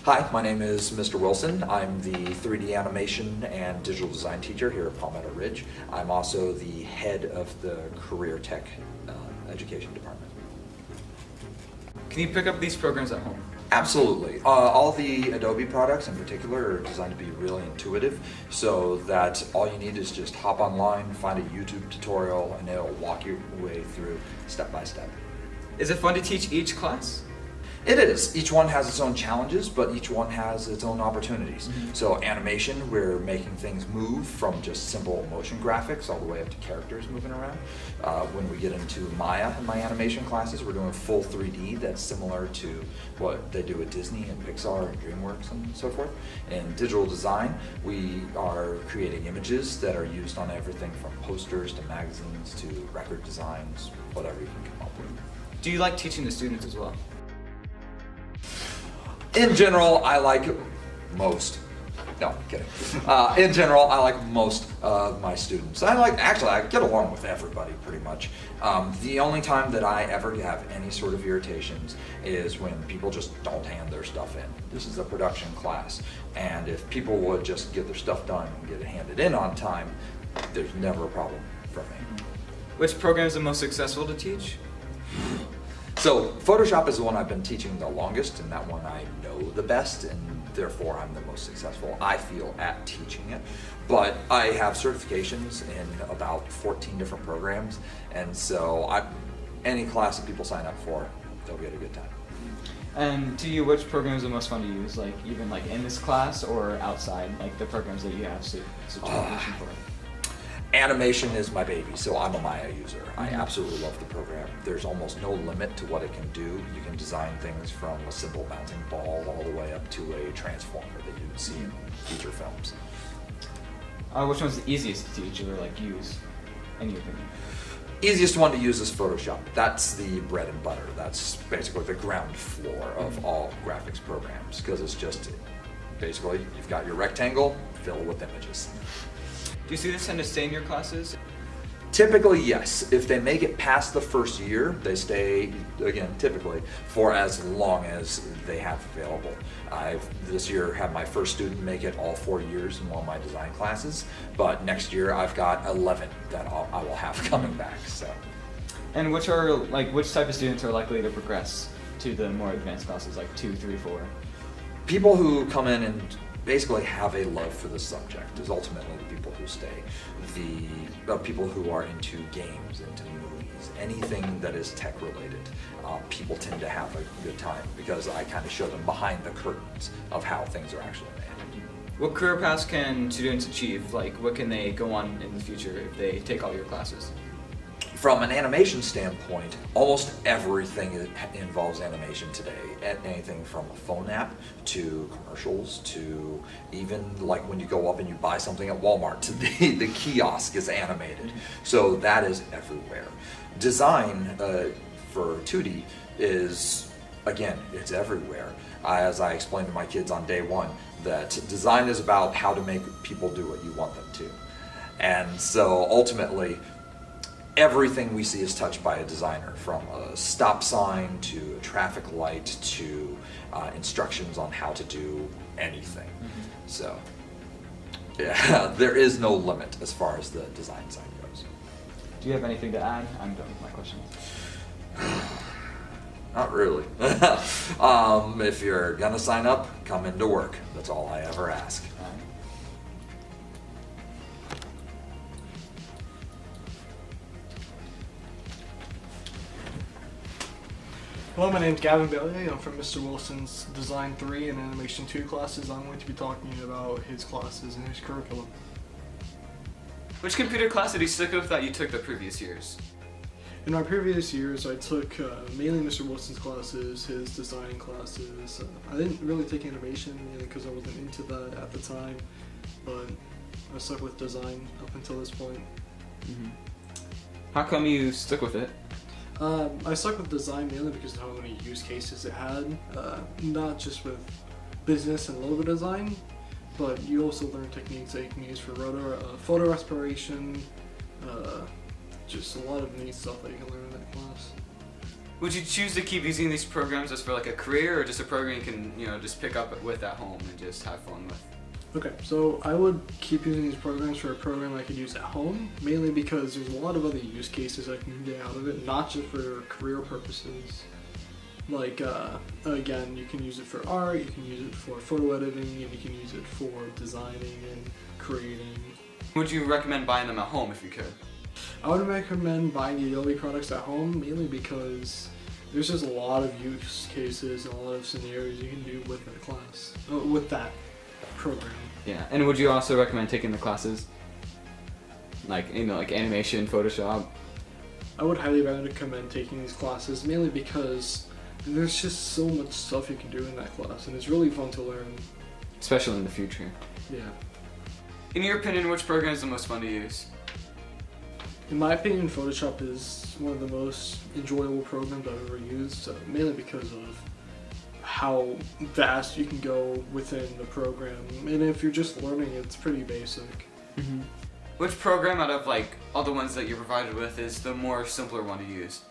Hi, my name is Mr. Wilson. I'm the 3D animation and digital design teacher here at Palmetto Ridge. I'm also the head of the career tech education department. Can you pick up these programs at home? Absolutely. All the Adobe products in particular are designed to be really intuitive so that all you need is just hop online, find a YouTube tutorial, and it'll walk your way through step by step. Is it fun to teach each class? It is. Each one has its own challenges, but each one has its own opportunities. So animation, we're making things move from just simple motion graphics all the way up to characters moving around. When we get into Maya in my animation classes, we're doing full 3D that's similar to what they do at Disney and Pixar and DreamWorks and so forth. In digital design, we are creating images that are used on everything from posters to magazines to record designs, whatever you can come up with. Do you like teaching the students as well? In general, I like most. No, I'm kidding. In general, I like most of my students. I get along with everybody pretty much. The only time that I ever have any sort of irritations is when people just don't hand their stuff in. This is a production class, and if people would just get their stuff done and get it handed in on time, there's never a problem for me. Which program is the most successful to teach? So Photoshop is the one I've been teaching the longest, and that one I know the best, and therefore I'm the most successful, I feel, at teaching it. But I have certifications in about 14 different programs, and so any class that people sign up for, they'll get a good time. And to you, which program is the most fun to use? Like even like in this class or outside, like the programs that you have certification for? Animation is my baby, so I'm a Maya user. I absolutely love the program. There's almost no limit to what it can do. You can design things from a simple bouncing ball all the way up to a transformer that you would see in feature films. Which one's the easiest to teach or like use, in your opinion? Easiest one to use is Photoshop. That's the bread and butter. That's basically the ground floor of all graphics programs, because it's just basically you've got your rectangle, fill it with images. Do you see this tend to stay in your classes? Typically, yes. If they make it past the first year, they stay, again, typically, for as long as they have available. I've this year had my first student make it all 4 years in one of my design classes, but next year I've got 11 that I will have coming back. So. And which type of students are likely to progress to the more advanced classes, like 2, 3, 4? People who come in and basically have a love for the subject is ultimately the people who stay. The people who are into games, into movies, anything that is tech related, people tend to have a good time because I kind of show them behind the curtains of how things are actually made. What career paths can students achieve? Like what can they go on in the future if they take all your classes? From an animation standpoint, almost everything involves animation today. Anything from a phone app to commercials to even like when you go up and you buy something at Walmart, the kiosk is animated. So that is everywhere. Design for 2D is, again, it's everywhere. As I explained to my kids on day one, that design is about how to make people do what you want them to. And so ultimately, everything we see is touched by a designer, from a stop sign to a traffic light to instructions on how to do anything. So, yeah, there is no limit as far as the design side goes. Do you have anything to add? I'm done with my questions. Not really. If you're gonna sign up, come into work. That's all I ever ask. Hello, my name's Gavin Bailey. I'm from Mr. Wilson's Design 3 and Animation 2 classes. I'm going to be talking about his classes and his curriculum. Which computer class did you stick with that you took the previous years? In my previous years, I took mainly Mr. Wilson's classes, his design classes. I didn't really take animation because I wasn't into that at the time, but I stuck with design up until this point. How come you stuck with it? I stuck with design mainly because of how many use cases it had, not just with business and logo design, but you also learn techniques that you can use for photo respiration, just a lot of neat stuff that you can learn in that class. Would you choose to keep using these programs as for like a career, or just a program you can, just pick up with at home and just have fun with? Okay, so I would keep using these programs for a program I could use at home, mainly because there's a lot of other use cases I can get out of it, not just for career purposes. Like, again, you can use it for art, you can use it for photo editing, and you can use it for designing and creating. Would you recommend buying them at home if you could? I would recommend buying the Adobe products at home, mainly because there's just a lot of use cases and a lot of scenarios you can do with that class, with that program. Yeah, and would you also recommend taking the classes? Like, like animation, Photoshop? I would highly recommend taking these classes, mainly because there's just so much stuff you can do in that class, and it's really fun to learn. Especially in the future. Yeah. In your opinion, which program is the most fun to use? In my opinion, Photoshop is one of the most enjoyable programs I've ever used, mainly because of how fast you can go within the program. And if you're just learning, it's pretty basic. Mm-hmm. Which program out of like all the ones that you're provided with is the more simpler one to use?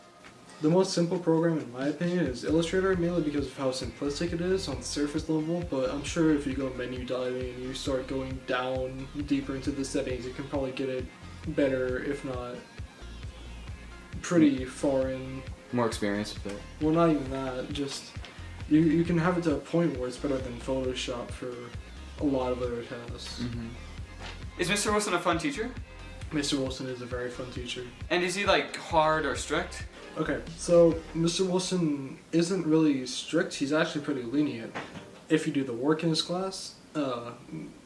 The most simple program, in my opinion, is Illustrator, mainly because of how simplistic it is on the surface level, but I'm sure if you go menu diving and you start going down deeper into the settings, you can probably get it better, if not pretty far in. More experience with it. Well, not even that, just you can have it to a point where it's better than Photoshop for a lot of other tasks. Mm-hmm. Is Mr. Wilson a fun teacher? Mr. Wilson is a very fun teacher. And is he like hard or strict? Okay, so Mr. Wilson isn't really strict, he's actually pretty lenient. If you do the work in his class,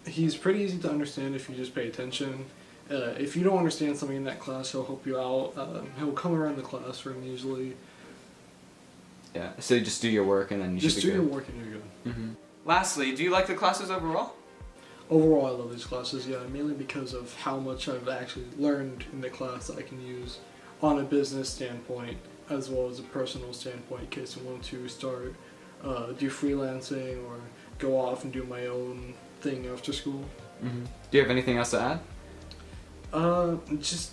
he's pretty easy to understand if you just pay attention. If you don't understand something in that class, he'll help you out. He'll come around the classroom usually. Yeah, so you just do your work and then you Just should do be your good. work and you're good. Mm-hmm. Lastly, do you like the classes overall? Overall, I love these classes, yeah, mainly because of how much I've actually learned in the class that I can use on a business standpoint, as well as a personal standpoint, in case I want to start, do freelancing or go off and do my own thing after school. Mm-hmm. Do you have anything else to add? Just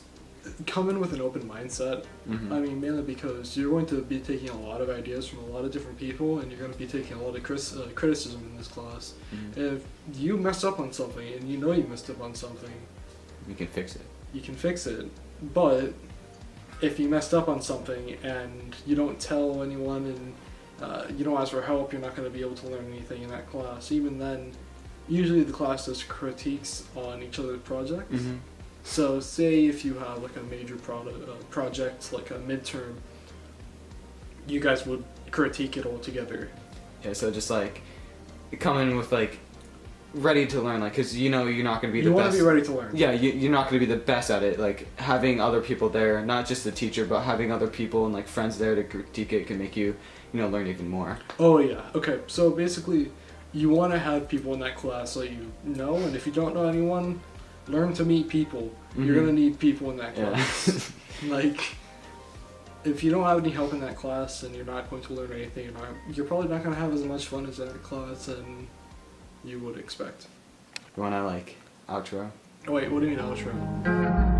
come in with an open mindset. Mm-hmm. I mean, mainly because you're going to be taking a lot of ideas from a lot of different people, and you're going to be taking a lot of criticism in this class. Mm-hmm. If you mess up on something, and you know you messed up on something, You can fix it. you can fix it. But if you messed up on something and you don't tell anyone and you don't ask for help, you're not going to be able to learn anything in that class. Even then, usually the class does critiques on each other's projects. Mm-hmm. So say if you have like a major project, like a midterm, you guys would critique it all together. Yeah, so just like come in with like ready to learn, like, because you're not going to be the You want best. to be ready to learn. Yeah, you're not going to be the best at it. Like having other people there, not just the teacher, but having other people and like friends there to critique it can make you, learn even more. Oh yeah. Okay. So basically, you want to have people in that class that you know, and if you don't know anyone, learn to meet people. You're Mhm. gonna need people in that Yeah. class. Like, if you don't have any help in that class, then you're not going to learn anything. You're probably not gonna have as much fun as that class, and you would expect. You want to like outro? Oh wait, what do you mean outro?